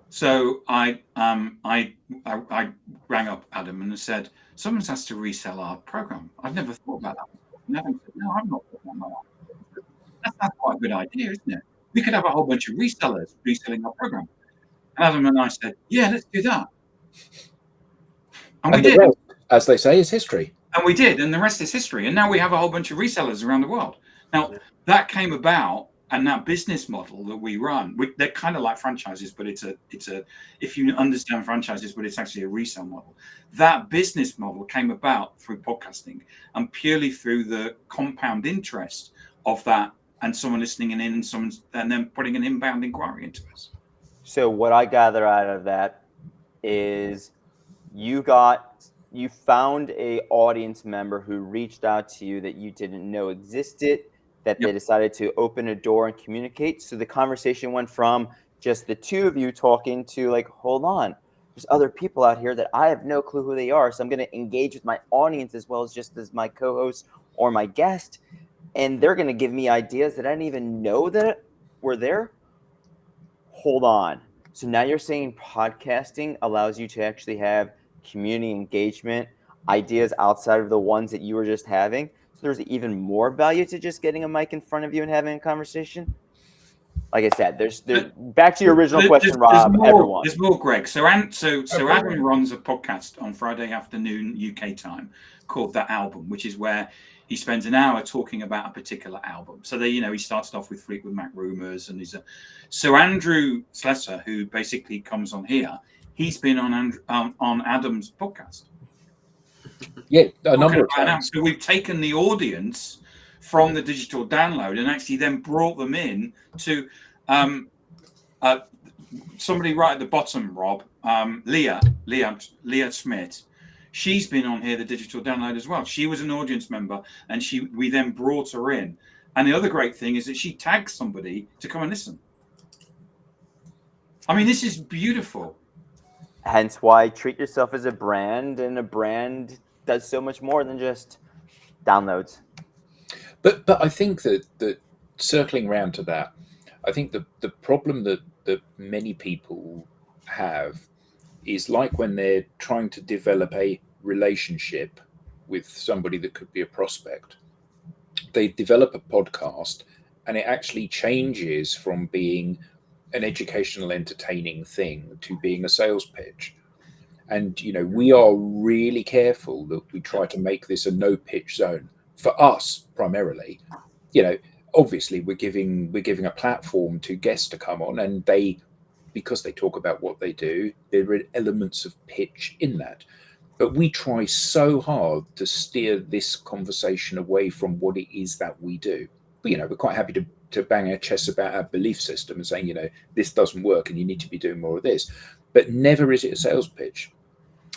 So I rang up Adam and said, someone's asked to resell our program. I've never thought about that. And Adam said, no, I've not thought about that. That's quite a good idea, isn't it? We could have a whole bunch of resellers reselling our program. And Adam and I said, yeah, let's do that. And we did. Rest, as they say, is history. And we did, and the rest is history. And now we have a whole bunch of resellers around the world. Now, that came about, and that business model that we run, they're kind of like franchises, but it's a if you understand franchises, but it's actually a resale model. That business model came about through podcasting and purely through the compound interest of that, and someone listening in, and then putting an inbound inquiry into us. So what I gather out of that is you found a audience member who reached out to you that you didn't know existed, that they decided to open a door and communicate. So the conversation went from just the two of you talking to like, hold on, there's other people out here that I have no clue who they are. So I'm going to engage with my audience as well as just as my co-host or my guest. And they're going to give me ideas that I didn't even know that were there. Hold on. So now you're saying podcasting allows you to actually have community engagement, ideas outside of the ones that you were just having. So there's even more value to just getting a mic in front of you and having a conversation. Like I said, there's back to your original question, Rob. There's more, Greg. So Adam runs a podcast on Friday afternoon UK time called The Album, which is where he spends an hour talking about a particular album. So he started off with Fleetwood Mac Rumors, and so Andrew Slesser, who basically comes on here, he's been on Adam's podcast. Yeah, a number of times. So we've taken the audience from the digital download and actually then brought them in to somebody right at the bottom, Rob, Leah Smith. She's been on here, the digital download as well. She was an audience member, and we then brought her in. And the other great thing is that she tags somebody to come and listen. I mean, this is beautiful. Hence why treat yourself as a brand, and a brand does so much more than just downloads. But I think that circling round to that, I think the problem that many people have is like when they're trying to develop a relationship with somebody that could be a prospect. They develop a podcast and it actually changes from being an educational, entertaining thing to being a sales pitch. And, we are really careful that we try to make this a no pitch zone for us primarily. Obviously we're giving a platform to guests to come on, and because they talk about what they do, there are elements of pitch in that. But we try so hard to steer this conversation away from what it is that we do. But, we're quite happy to bang our chests about our belief system and saying, this doesn't work and you need to be doing more of this. But never is it a sales pitch.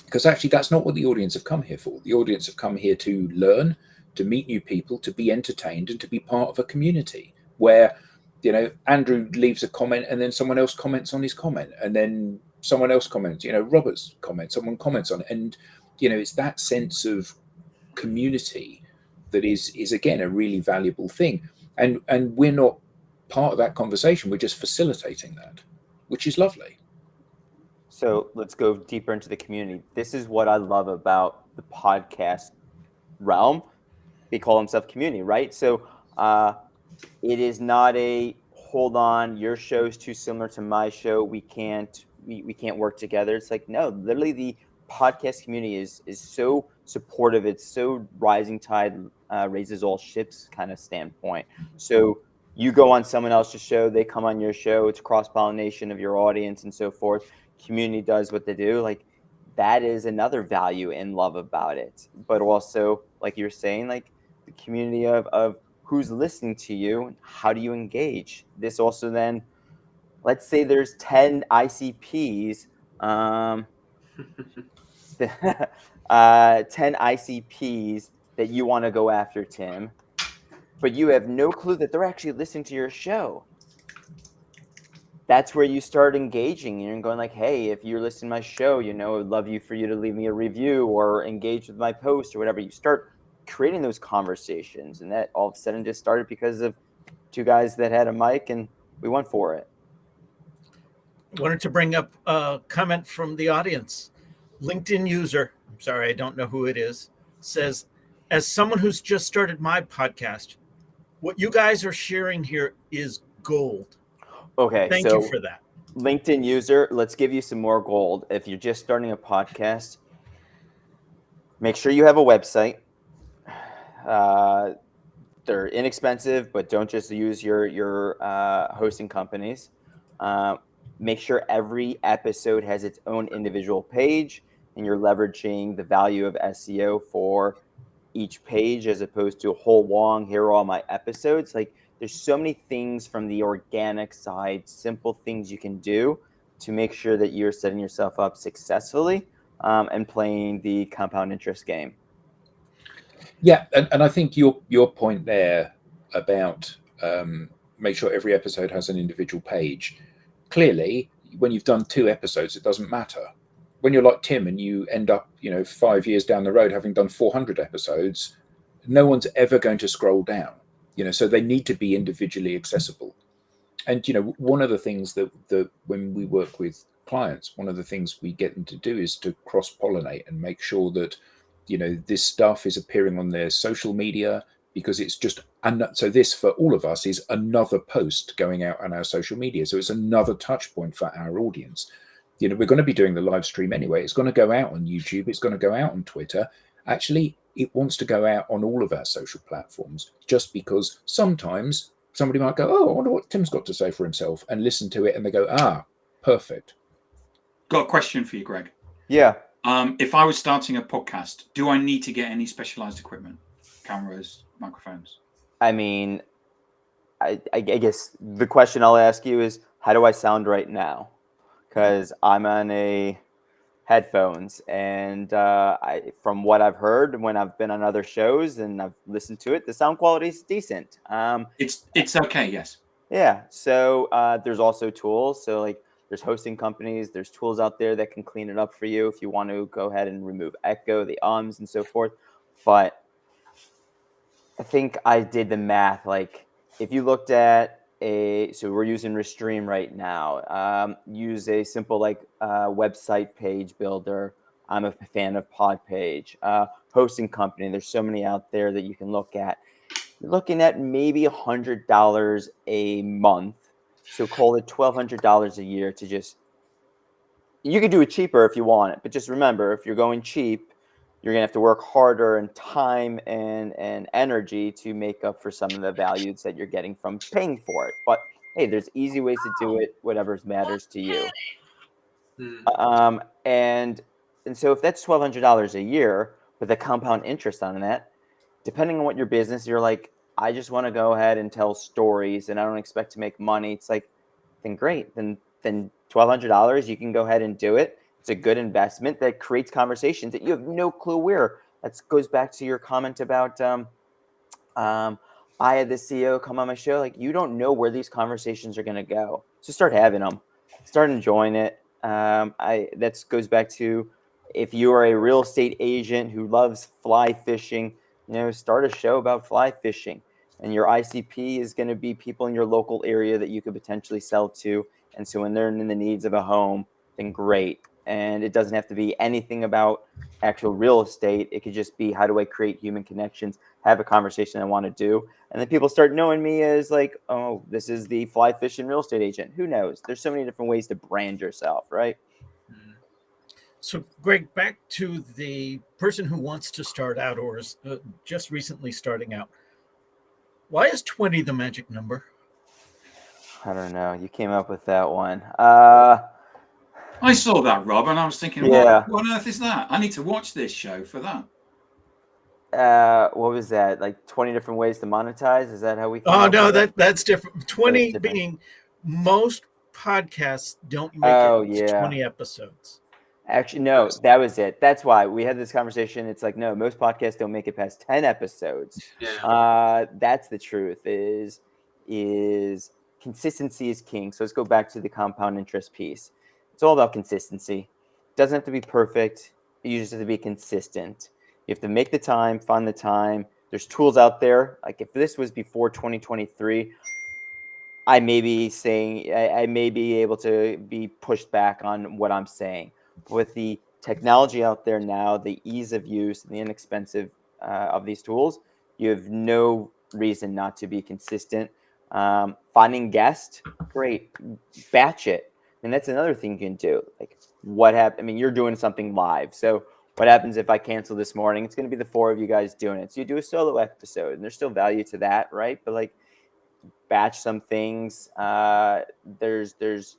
Because actually that's not what the audience have come here for. The audience have come here to learn, to meet new people, to be entertained, and to be part of a community where, Andrew leaves a comment and then someone else comments on his comment, and then someone else comments, Robert's comment, someone comments on it. And, it's that sense of community that is again, a really valuable thing. And we're not part of that conversation. We're just facilitating that, which is lovely. So let's go deeper into the community. This is what I love about the podcast realm. They call themselves community, right? So it is not a hold on, your show is too similar to my show, we can't work together. It's like, no, literally the podcast community is so supportive. It's so rising tide raises all ships kind of standpoint. So you go on someone else's show, they come on your show, it's cross-pollination of your audience and so forth. Community does what they do. Like, that is another value and love about it. But also, like you're saying, like the community of who's listening to you, how do you engage? This also then, let's say there's 10 ICPs. 10 ICPs that you want to go after, Tim, but you have no clue that they're actually listening to your show. That's where you start engaging. You're going like, hey, if you're listening to my show, I'd love for you to leave me a review or engage with my post or whatever. You start creating those conversations, and that all of a sudden just started because of two guys that had a mic, and we went for it. I wanted to bring up a comment from the audience. LinkedIn user, I'm sorry, I don't know who it is, says, as someone who's just started my podcast, what you guys are sharing here is gold. Okay, Thank you for that. LinkedIn user, let's give you some more gold. If you're just starting a podcast, make sure you have a website. They're inexpensive, but don't just use your hosting companies. Make sure every episode has its own individual page, and you're leveraging the value of SEO for each page as opposed to a whole long, here are all my episodes. Like, there's so many things from the organic side, simple things you can do to make sure that you're setting yourself up successfully and playing the compound interest game. Yeah, and I think your point there about make sure every episode has an individual page. Clearly, when you've done 2 episodes, it doesn't matter. When you're like Tim and you end up, 5 years down the road having done 400 episodes, no one's ever going to scroll down. So they need to be individually accessible. And one of the things that when we work with clients, one of the things we get them to do is to cross-pollinate and make sure that this stuff is appearing on their social media, because it's just, so this for all of us is another post going out on our social media. So it's another touch point for our audience. We're going to be doing the live stream anyway. It's going to go out on YouTube. It's going to go out on Twitter. Actually, it wants to go out on all of our social platforms, just because sometimes somebody might go, oh, I wonder what Tim's got to say for himself, and listen to it. And they go, perfect. Got a question for you, Greg. Yeah. If I was starting a podcast, do I need to get any specialized equipment? Cameras, microphones? I mean, I guess the question I'll ask you is, how do I sound right now? Because I'm on a headphones, and from what I've heard when I've been on other shows and I've listened to it, the sound quality is decent. It's okay, yes. Yeah. So there's also tools. So like, there's hosting companies, there's tools out there that can clean it up for you if you want to go ahead and remove echo, the ums, and so forth. But I think I did the math. Like, if you looked at so we're using Restream right now. Use a simple website page builder. I'm a fan of Podpage. Hosting company. There's so many out there that you can look at. You're looking at maybe $100 a month. So call it $1,200 a year to just. You could do it cheaper if you want it, but just remember, if you're going cheap, you're gonna have to work harder in time and energy to make up for some of the values that you're getting from paying for it. But hey, there's easy ways to do it, whatever matters to you. And so if that's $1,200 a year with a compound interest on that, depending on what your business, you're like, I just want to go ahead and tell stories and I don't expect to make money. It's like, then great. Then $1,200, you can go ahead and do it. It's a good investment that creates conversations that you have no clue where. That goes back to your comment about I had the CEO come on my show. Like, you don't know where these conversations are going to go. So start having them. Start enjoying it. That goes back to, if you are a real estate agent who loves fly fishing, start a show about fly fishing. And your ICP is going to be people in your local area that you could potentially sell to. And so when they're in the needs of a home, then great. And it doesn't have to be anything about actual real estate. It could just be, how do I create human connections, have a conversation I want to do. And then people start knowing me as like, oh, this is the fly fishing real estate agent. Who knows? There's so many different ways to brand yourself, right? So, Greg, back to the person who wants to start out or is just recently starting out. Why is 20 the magic number? I don't know. You came up with that one. I saw that, Rob, and I was thinking, Yeah. what on earth is that? I need to watch this show for that. What was that? Like 20 different ways to monetize? Is that how we? Oh no, that's different. 20 different. being most podcasts don't make it to 20 episodes. Actually, no, that was it. That's why we had this conversation. It's like, no, most podcasts don't make it past 10 episodes. Yeah. That's the truth. Is consistency is king. So let's go back to the compound interest piece. It's all about consistency. It doesn't have to be perfect. You just have to be consistent. You have to make the time, find the time. There's tools out there. Like if this was before 2023, I may be saying I may be able to be pushed back on what I'm saying. But with the technology out there now, the ease of use and the inexpensive of these tools, you have no reason not to be consistent. Finding guests, great, batch it, and that's another thing you can do. Like what happened? I mean, you're doing something live, so what happens if I cancel this morning? It's going to be the four of you guys doing it. So you do a solo episode, and there's still value to that, right? But like batch some things. There's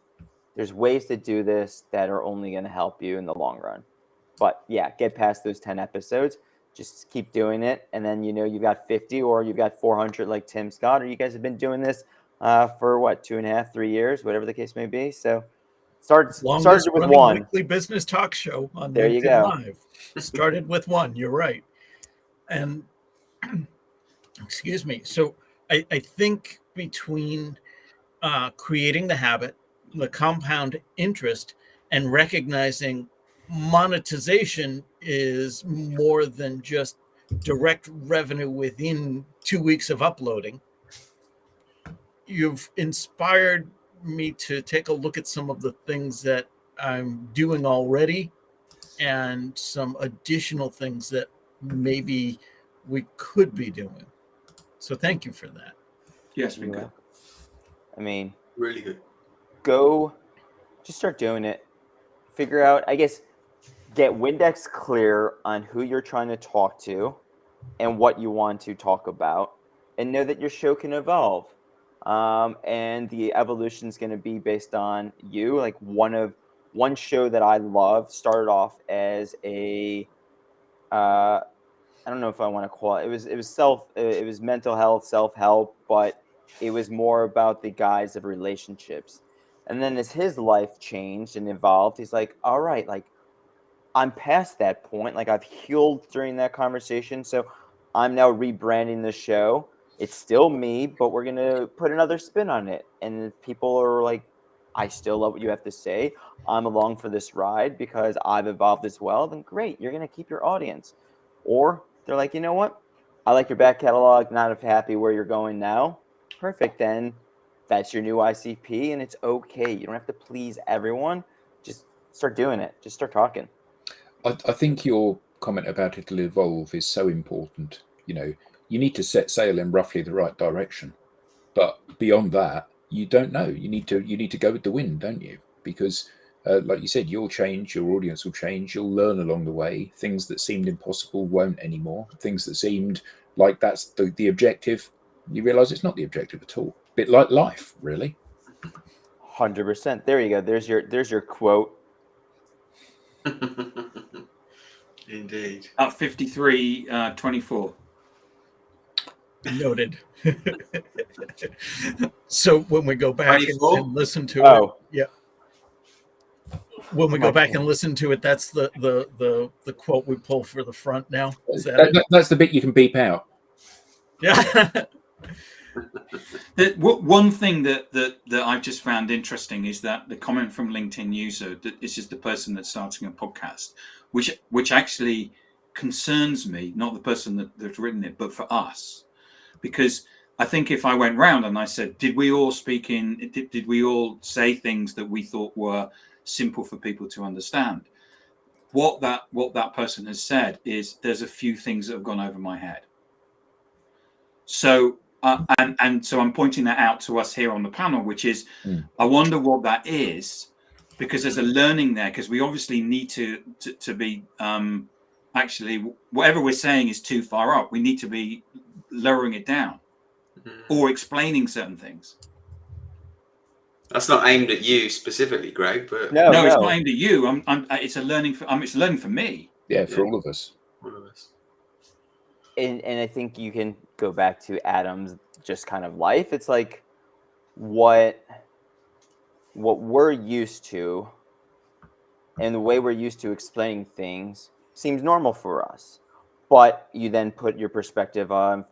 ways to do this that are only going to help you in the long run. But yeah, get past those 10 episodes. Just keep doing it, and then you've got 50 or you've got 400 like Tim Scott, or you guys have been doing this for what 2.5, 3 years, whatever the case may be. So started with one weekly business talk show on there. LinkedIn You go. Live. Started with one. You're right, and excuse me. So I think between creating the habit, the compound interest, and recognizing monetization is more than just direct revenue within 2 weeks of uploading. You've inspired me to take a look at some of the things that I'm doing already and some additional things that maybe we could be doing. So thank you for that. Yes, been good. I mean, Really good. Go, just start doing it. Figure out, I guess, get Windex clear on who you're trying to talk to and what you want to talk about, and know that your show can evolve. And the evolution is going to be based on you. Like one show that I love started off as a I don't know if I want to call it. It was mental health, self-help, but it was more about the guise of relationships. And then as his life changed and evolved, he's like, all right, like I'm past that point. Like I've healed during that conversation. So I'm now rebranding the show. It's still me, but we're gonna put another spin on it. And if people are like, I still love what you have to say. I'm along for this ride because I've evolved as well, then great. You're gonna keep your audience. Or they're like, you know what? I like your back catalog, not happy where you're going now. Perfect. Then that's your new ICP, and it's okay. You don't have to please everyone. Just start doing it. Just start talking. I think your comment about it'll evolve is so important. You need to set sail in roughly the right direction, but beyond that, you don't know. You need to go with the wind, don't you? Because, like you said, you'll change, your audience will change, you'll learn along the way. Things that seemed impossible won't anymore. Things that seemed like that's the objective, you realise it's not the objective at all. A bit like life, really. 100%. There you go. There's your quote. Indeed. 53:24. Noted. So when we go back and listen to it, yeah. When we go back and listen to it, that's the quote we pull for the front now. Is that that's the bit you can beep out. Yeah. One thing that I've just found interesting is that the comment from LinkedIn user, that this is the person that's starting a podcast, which actually concerns me, not the person that's written it, but for us, because I think if I went round and I said, did we all did we all say things that we thought were simple for people to understand? What that person has said is, there's a few things that have gone over my head. So and so I'm pointing that out to us here on the panel, which is, I wonder what that is, because there's a learning there, because we obviously need to be actually, whatever we're saying is too far up. We need to be lowering it down or explaining certain things. That's not aimed at you specifically, Greg, but no, it's not aimed at you. It's a learning for it's learning for me. Yeah, for all of us. All of us. And I think you can go back to Adam's just kind of life. It's like what we're used to and the way we're used to explaining things seems normal for us. But you then put your perspective on,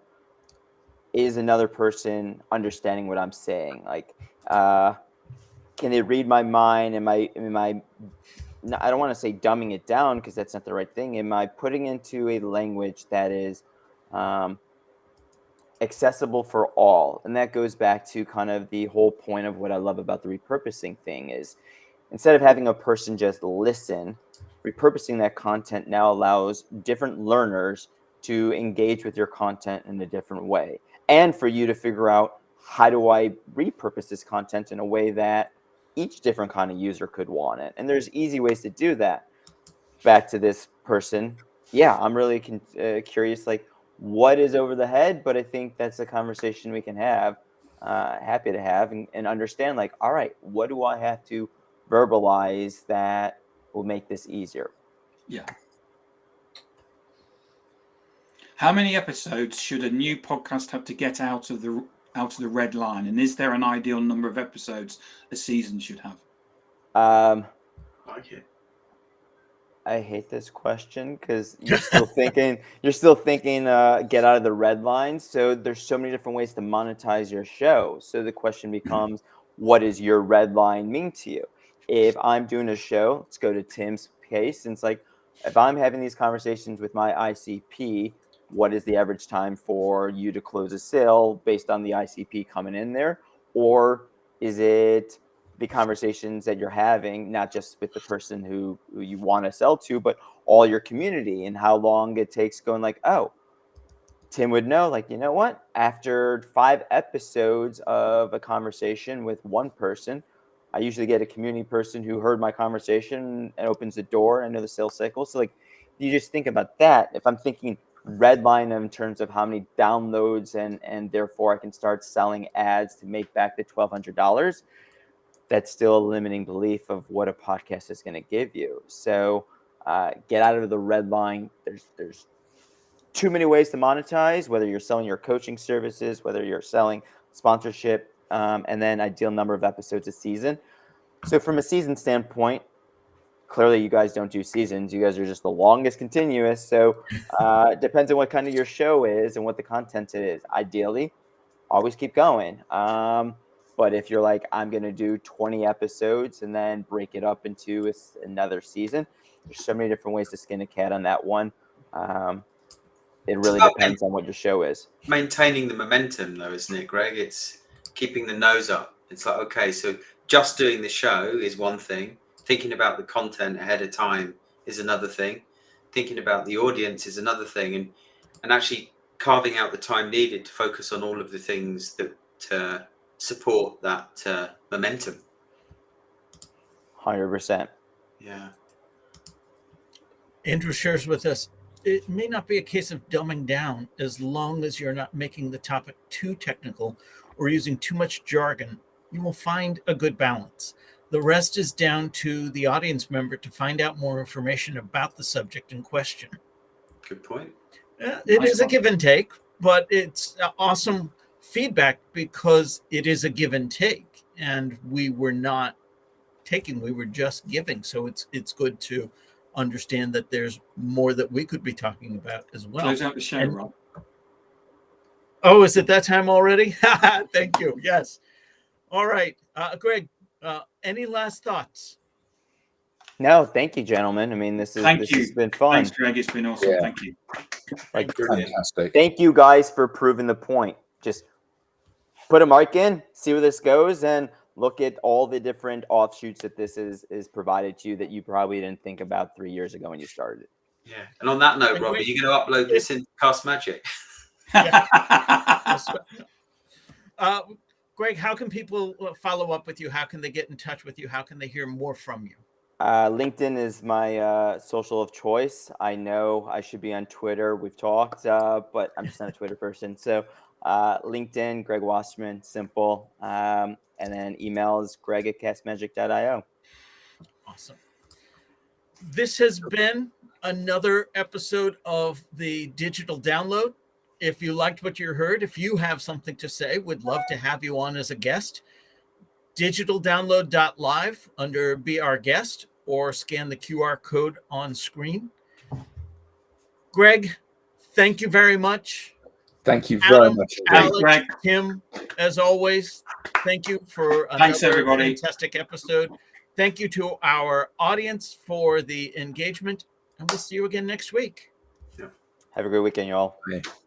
is another person understanding what I'm saying? Like, can they read my mind? Am I I don't want to say dumbing it down, because that's not the right thing. Am I putting into a language that is accessible for all? And that goes back to kind of the whole point of what I love about the repurposing thing is, instead of having a person just listen, repurposing that content now allows different learners to engage with your content in a different way. And for you to figure out, how do I repurpose this content in a way that each different kind of user could want it? And there's easy ways to do that. Back to this person. Yeah, I'm really curious, like, what is over the head? But I think that's a conversation we can have, happy to have, and understand, like, all right, what do I have to verbalize that will make this easier? Yeah. How many episodes should a new podcast have to get out of the red line? And is there an ideal number of episodes a season should have? Like it. I hate this question, because you're still thinking get out of the red line. So there's so many different ways to monetize your show. So the question becomes, what does your red line mean to you? If I'm doing a show, let's go to Tim's case. And it's like, if I'm having these conversations with my ICP, what is the average time for you to close a sale based on the ICP coming in there? Or is it the conversations that you're having, not just with the person who you want to sell to, but all your community, and how long it takes going, like, oh, Tim would know, like, you know what, after 5 episodes of a conversation with one person, I usually get a community person who heard my conversation and opens the door. I know the sales cycle. So, like, you just think about that. If I'm thinking red line in terms of how many downloads and therefore I can start selling ads to make back the $1,200, that's still a limiting belief of what a podcast is going to give you. So get out of the red line. There's too many ways to monetize, whether you're selling your coaching services, whether you're selling sponsorship, and then ideal number of episodes a season. So from a season standpoint, clearly you guys don't do seasons. You guys are just the longest continuous. So it depends on what kind of your show is and what the content is. Ideally, always keep going. But if you're like, I'm going to do 20 episodes and then break it up into another season, there's so many different ways to skin a cat on that one. It really depends on what your show is. Maintaining the momentum, though, isn't it, Greg? It's keeping the nose up. It's like, okay, so just doing the show is one thing. Thinking about the content ahead of time is another thing. Thinking about the audience is another thing. And actually carving out the time needed to focus on all of the things that support that momentum. 100%. Yeah. Andrew shares with us, it may not be a case of dumbing down, as long as you're not making the topic too technical or using too much jargon. You will find a good balance. The rest is down to the audience member to find out more information about the subject in question. Good point. It is a give and take, but it's awesome feedback, because it is a give and take, and we were not taking, we were just giving. So it's good to understand that there's more that we could be talking about as well. Close out the show, Rob. Oh, is it that time already? Thank you. Yes. All right. Greg, any last thoughts? No, thank you, gentlemen. I mean, this has been fun. Thanks, Greg. It's been awesome. Yeah. Thank you. Like, fantastic. Thank you guys for proving the point. Just put a mark in, see where this goes, and look at all the different offshoots that this is provided to you that you probably didn't think about 3 years ago when you started. Yeah. And on that note, Rob, are you going to upload this into Cast Magic? Greg, how can people follow up with you? How can they get in touch with you? How can they hear more from you? LinkedIn is my social of choice. I know I should be on Twitter. We've talked, but I'm just not a Twitter person. So LinkedIn, Greg Wasserman, simple. And then email is greg@castmagic.io. Awesome. This has been another episode of the Digital Download. If you liked what you heard, if you have something to say, we'd love to have you on as a guest. digitaldownload.live under Be Our Guest, or scan the QR code on screen. Greg, thank you very much. Thank you very Adam, much Thanks, indeed. Alex, Greg. Tim, as always, thank you for Thanks, another everybody. fantastic episode. Thank you to our audience for the engagement, and we'll see you again next week. Have a great weekend, y'all. Yeah.